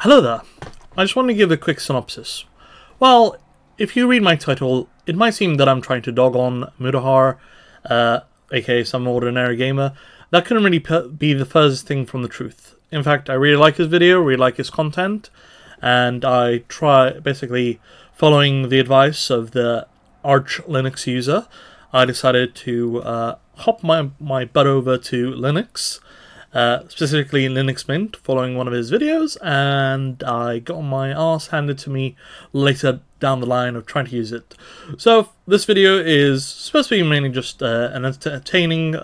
Hello there. I just want to give a quick synopsis. Well, if you read my title, it might seem that I'm trying to dog on Mudahar, aka Some Ordinary Gamer. That couldn't really be the furthest thing from the truth. In fact, I really like his video, really like his content, and I try, basically, following the advice of the arch Linux user, I decided to hop my butt over to Linux, specifically Linux Mint, following one of his videos, and I got my ass handed to me later down the line of trying to use it. So this video is supposed to be mainly just an entertaining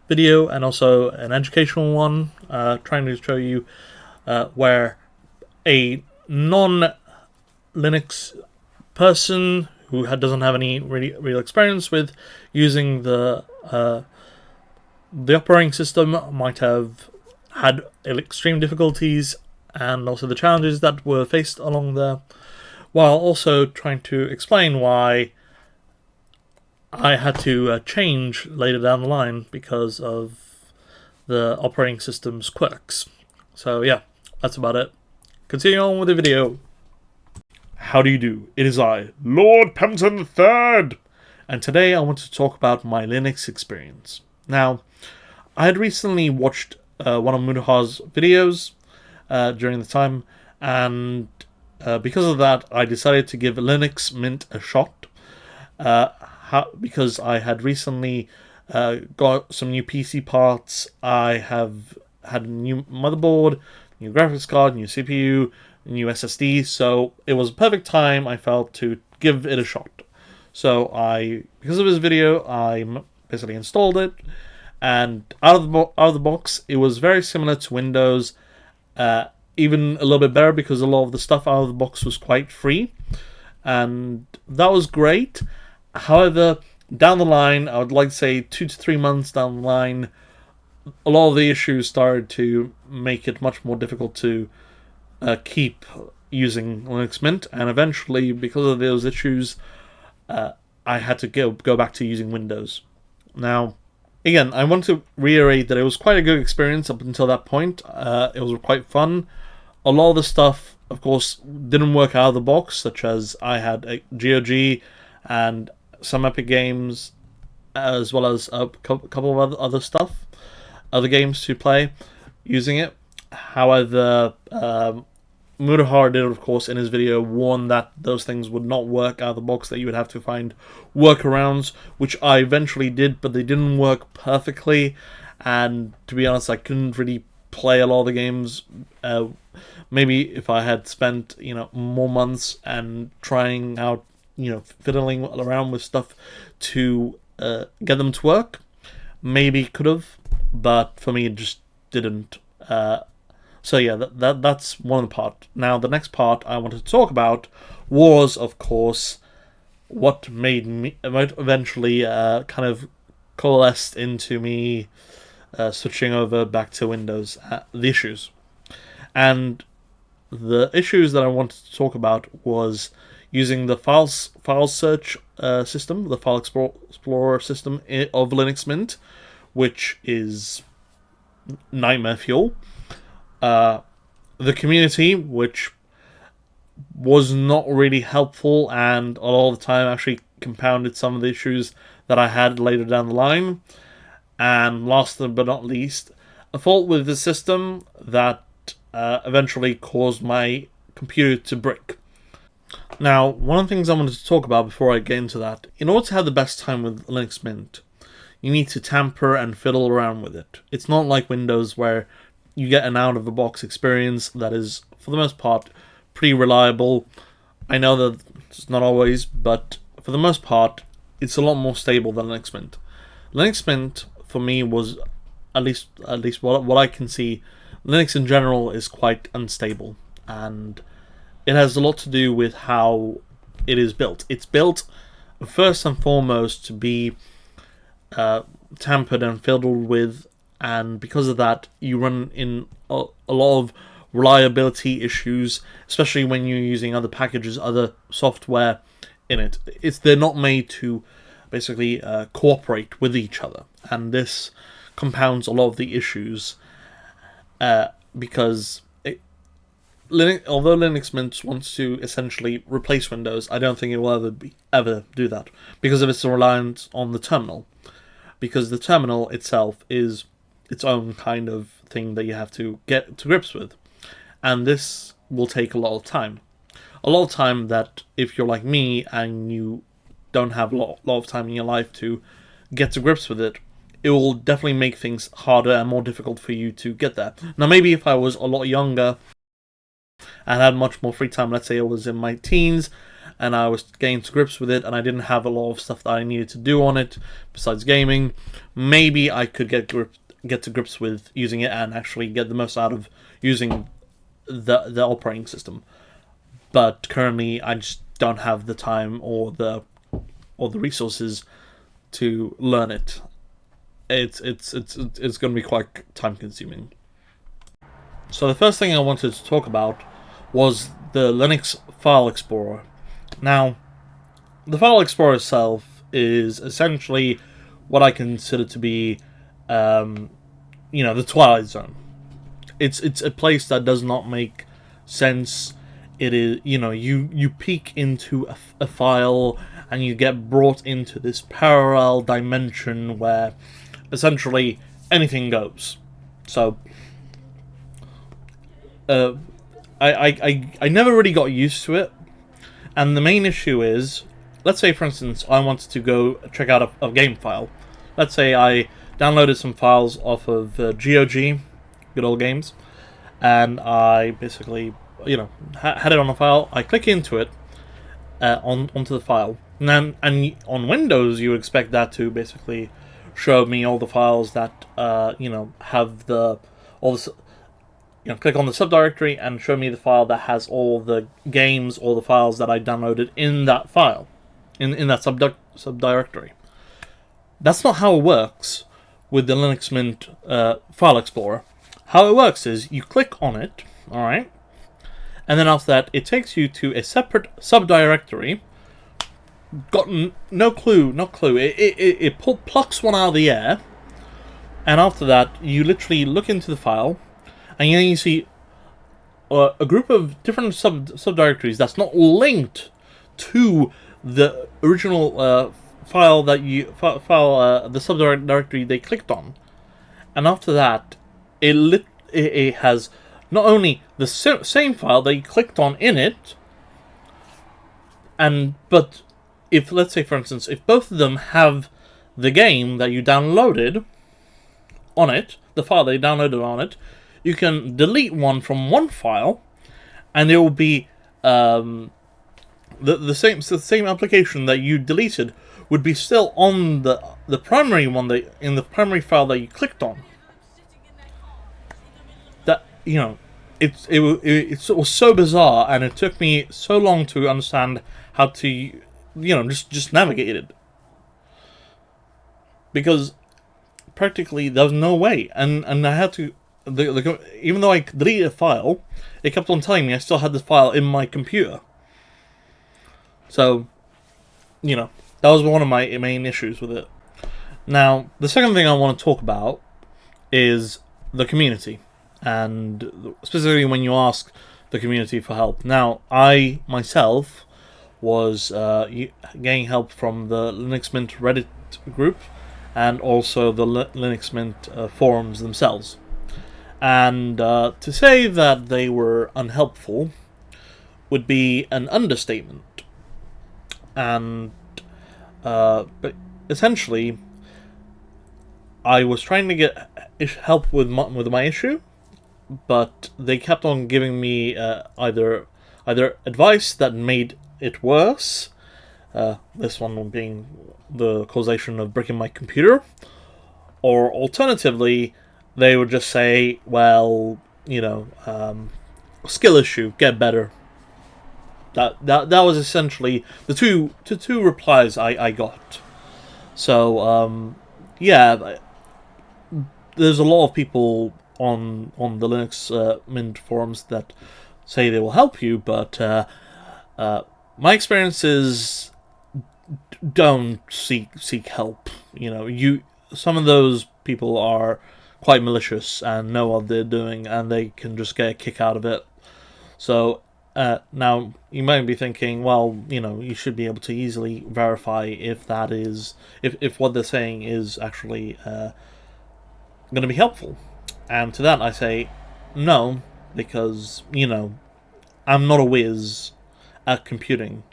video and also an educational one, trying to show you where a non-Linux person who doesn't have any real experience with using the operating system might have had extreme difficulties and also the challenges that were faced along there, while also trying to explain why I had to change later down the line because of the operating system's quirks. So yeah, that's about it. Continue on with the video. How do you do? It is I, Lord Pemberton III, and today I want to talk about my Linux experience. Now, I had recently watched one of Mudahar's videos during the time, and because of that, I decided to give Linux Mint a shot, because I had recently got some new PC parts. I have had a new motherboard, new graphics card, new CPU, new SSD, so it was a perfect time, I felt, to give it a shot. So because of his video, I basically installed it, and out of the box, it was very similar to Windows, even a little bit better because a lot of the stuff out of the box was quite free, and that was great. However, down the line, I would like to say 2 to 3 months down the line, a lot of the issues started to make it much more difficult to keep using Linux Mint, and eventually, because of those issues, I had to go back to using Windows. Now, again, I want to reiterate that it was quite a good experience up until that point. It was quite fun. A lot of the stuff, of course, didn't work out of the box, such as I had a GOG and some Epic games, as well as a couple of other games to play using it. However, Mudahar did, of course, in his video warn that those things would not work out of the box, that you would have to find workarounds, which I eventually did, but they didn't work perfectly, and to be honest, I couldn't really play a lot of the games. Maybe if I had spent, more months and trying out, fiddling around with stuff to get them to work, maybe could have, but for me it just didn't. So yeah, that's one part. Now, the next part I wanted to talk about was, of course, what eventually kind of coalesced into me switching over back to Windows, the issues. And the issues that I wanted to talk about was using the file search system, the file explorer system of Linux Mint, which is nightmare fuel. The community, which was not really helpful, and a lot of the time actually compounded some of the issues that I had later down the line. And last but not least, a fault with the system that eventually caused my computer to brick. Now, one of the things I wanted to talk about before I get into that, in order to have the best time with Linux Mint, you need to tamper and fiddle around with it. It's not like Windows, where you get an out-of-the-box experience that is, for the most part, pretty reliable. I know that it's not always, but for the most part, it's a lot more stable than Linux Mint. Linux Mint, for me, was, at least what I can see, Linux in general is quite unstable, and it has a lot to do with how it is built. It's built, first and foremost, to be tampered and fiddled with, and because of that, you run in a lot of reliability issues, especially when you're using other packages, other software in it. They're not made to basically cooperate with each other, and this compounds a lot of the issues because although Linux Mint wants to essentially replace Windows, I don't think it will ever do that because of its reliance on the terminal. Because the terminal itself is its own kind of thing that you have to get to grips with, and this will take a lot of time. A lot of time that if you're like me and you don't have a lot of time in your life to get to grips with it, it will definitely make things harder and more difficult for you to get there. Now, maybe if I was a lot younger and had much more free time, let's say I was in my teens and I was getting to grips with it and I didn't have a lot of stuff that I needed to do on it besides gaming, maybe I could get to grips with using it and actually get the most out of using the operating system. But currently I just don't have the time or the resources to learn it. It's going to be quite time consuming. So the first thing I wanted to talk about was the Linux File Explorer. Now, the File Explorer itself is essentially what I consider to be, the Twilight Zone. It's a place that does not make sense. It is, you peek into a file and you get brought into this parallel dimension where essentially anything goes. So, I never really got used to it, and the main issue is, let's say for instance I wanted to go check out a game file. Let's say I downloaded some files off of GOG, Good Old Games, and I basically had it on a file. I click into it onto the file, and on Windows you would expect that to basically show me all the files that have click on the subdirectory and show me the file that has all the games or the files that I downloaded in that file, in that subdirectory. That's not how it works with the Linux Mint File Explorer. How it works is you click on it, alright, and then after that it takes you to a separate subdirectory. Got no clue. It plucks one out of the air, and after that you literally look into the file, and then you see a group of different subdirectories that's not linked to the original file that the subdirectory they clicked on. And after that, it has not only the same file that you clicked on in it, but if, let's say for instance, if both of them have the game that you downloaded on it, the file that you downloaded on it, you can delete one from one file, and it will be the same application that you deleted would be still on the primary one in the primary file that you clicked on. That it was so bizarre, and it took me so long to understand how to just navigate it, because practically there was no way, and I had to. Even though I deleted a file, it kept on telling me I still had the file in my computer. So, that was one of my main issues with it. Now, the second thing I want to talk about is the community, and specifically when you ask the community for help. Now, I myself was getting help from the Linux Mint Reddit group and also the Linux Mint forums themselves. And to say that they were unhelpful would be an understatement. And but essentially, I was trying to get help with my issue, but they kept on giving me either advice that made it worse. This one being the causation of breaking my computer, or alternatively, they would just say, well, skill issue, get better. That was essentially the two replies I got. So, there's a lot of people on the Linux Mint forums that say they will help you, but my experience is don't seek help. Some of those people are quite malicious and know what they're doing, and they can just get a kick out of it. So now you might be thinking, well, you should be able to easily verify if that is if what they're saying is actually going to be helpful. And to that I say no, because I'm not a whiz at computing.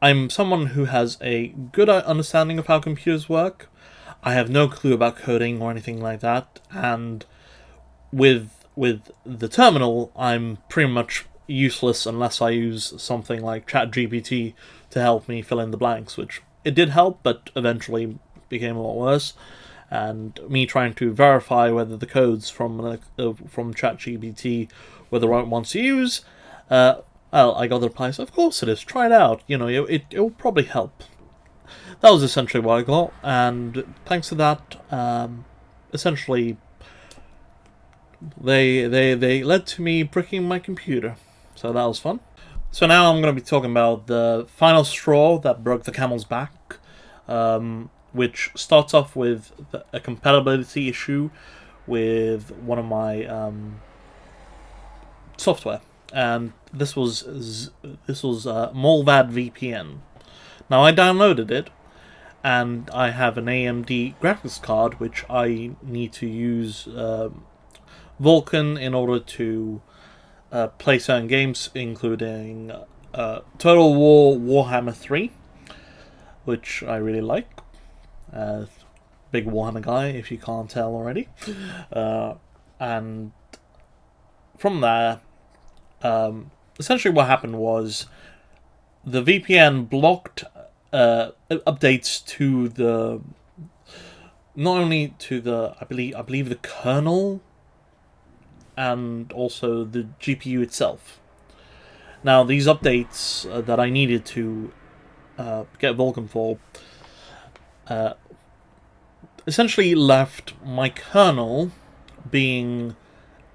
I'm someone who has a good understanding of how computers work. I have no clue about coding or anything like that, and with the terminal, I'm pretty much useless unless I use something like ChatGPT to help me fill in the blanks, which it did help, but eventually became a lot worse. And me trying to verify whether the codes from ChatGPT were the right ones to use, well, I got the reply, so of course it is. Try it out. It will probably help. That was essentially what I got, and thanks to that, essentially, they led to me bricking my computer. So that was fun. So now I'm going to be talking about the final straw that broke the camel's back, which starts off with a compatibility issue with one of my software, and this was Molvad VPN. Now I downloaded it, and I have an AMD graphics card which I need to use Vulkan in order to play certain games, including Total War Warhammer 3, which I really like. Big Warhammer guy, if you can't tell already. And from there, essentially what happened was the VPN blocked updates to not only to the I believe the kernel and also the GPU itself. Now these updates that I needed to get Vulkan for essentially left my kernel being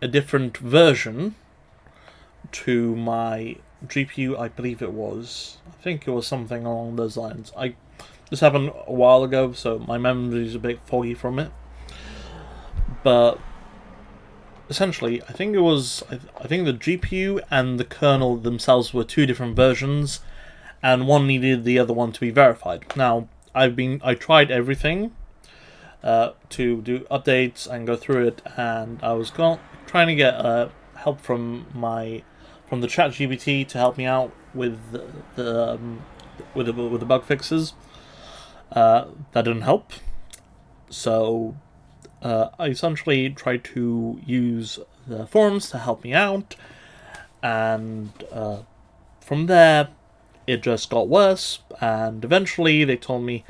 a different version to my GPU. I believe it was. I think it was something along those lines. This happened a while ago, so my memory is a bit foggy from it. But essentially, I think it was. I think the GPU and the kernel themselves were two different versions, and one needed the other one to be verified. Now, I tried everything to do updates and go through it, and I was trying to get help from the ChatGPT to help me out with the bug fixes. That didn't help, so I essentially tried to use the forums to help me out, and from there it just got worse. And eventually they told me,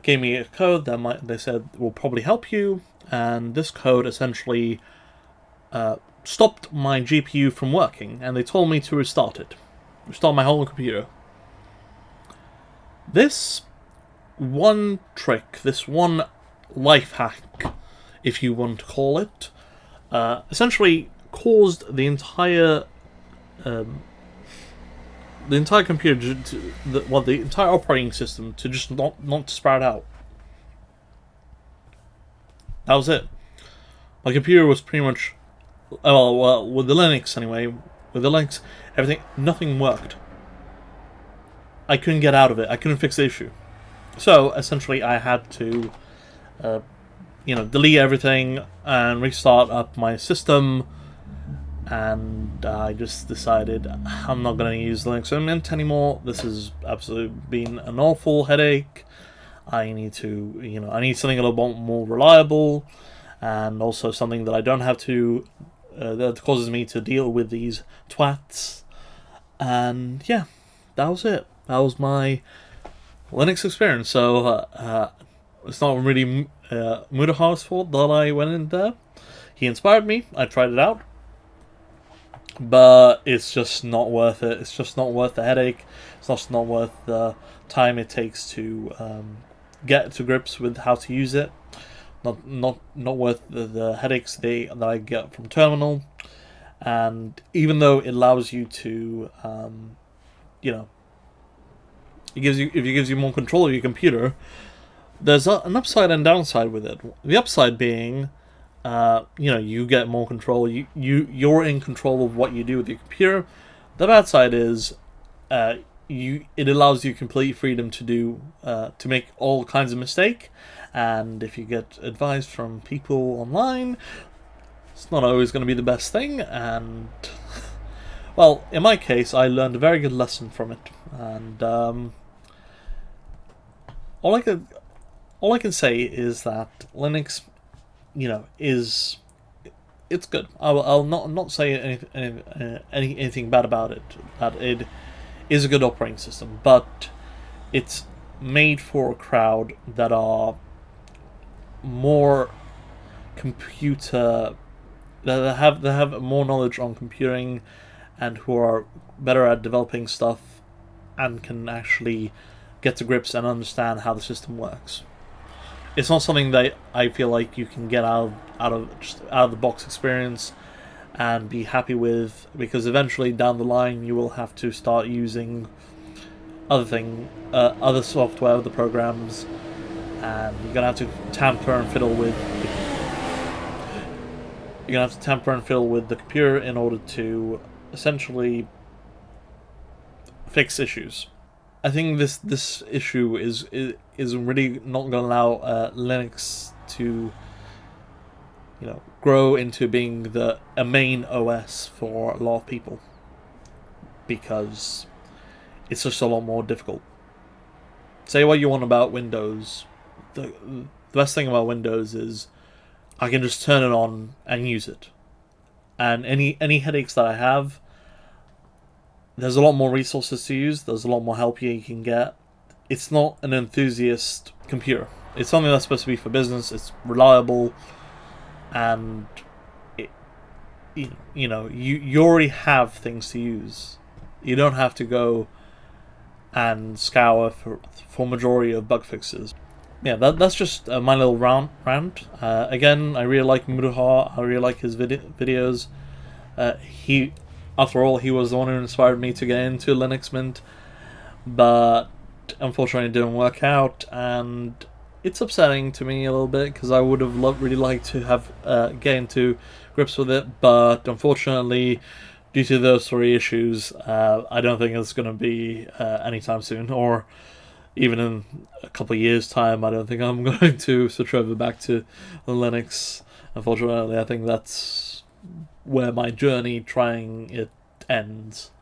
gave me a code that they said will probably help you, and this code essentially stopped my GPU from working, and they told me to restart my whole computer. This one trick, this one life hack, if you want to call it, essentially caused the entire computer, the entire operating system to just not sprout out. That was it. My computer was pretty much, well, with the Linux anyway, everything, nothing worked. I couldn't get out of it. I couldn't fix the issue. So essentially, I had to, delete everything and restart up my system. And I just decided I'm not going to use Linux Mint anymore. This has absolutely been an awful headache. I need to, I need something a little bit more reliable, and also something that I don't have to, that causes me to deal with these twats. And yeah, that was it. That was my Linux experience. So it's not really Mudahar's fault that I went in there. He inspired me. I tried it out. But it's just not worth it. It's just not worth the headache. It's just not worth the time it takes to get to grips with how to use it. Not worth the headaches that I get from terminal. And even though it allows you to, it gives you more control of your computer, there's an upside and downside with it. The upside being, you get more control. You're in control of what you do with your computer. The bad side is, it allows you complete freedom to make all kinds of mistake, and if you get advice from people online, it's not always going to be the best thing. And well, in my case, I learned a very good lesson from it, and all I can say is that Linux, is it's good. I'll not say anything bad about it. That it is a good operating system, but it's made for a crowd that are more computer that have more knowledge on computing, and who are better at developing stuff and can actually get to grips and understand how the system works. It's not something that I feel like you can get out of the box experience and be happy with, because eventually down the line you will have to start using other software, other programs, and you're gonna have to tamper and fiddle with the computer in order to essentially fix issues. I think this issue is really not going to allow Linux to grow into being a main OS for a lot of people, because it's just a lot more difficult. Say what you want about Windows, the best thing about Windows is I can just turn it on and use it. And any headaches that I have, there's a lot more resources to use. There's a lot more help you can get. It's not an enthusiast computer. It's something that's supposed to be for business. It's reliable, and you already have things to use. You don't have to go and scour for majority of bug fixes. Yeah, that's just my little rant. Again, I really like Muruha. I really like his videos. After all, he was the one who inspired me to get into Linux Mint, but unfortunately it didn't work out, and it's upsetting to me a little bit, because I would have really liked to have get into grips with it, but unfortunately, due to those three issues, I don't think it's going to be anytime soon, or even in a couple of years' time. I don't think I'm going to switch over back to Linux. Unfortunately, I think that's where my journey trying it ends.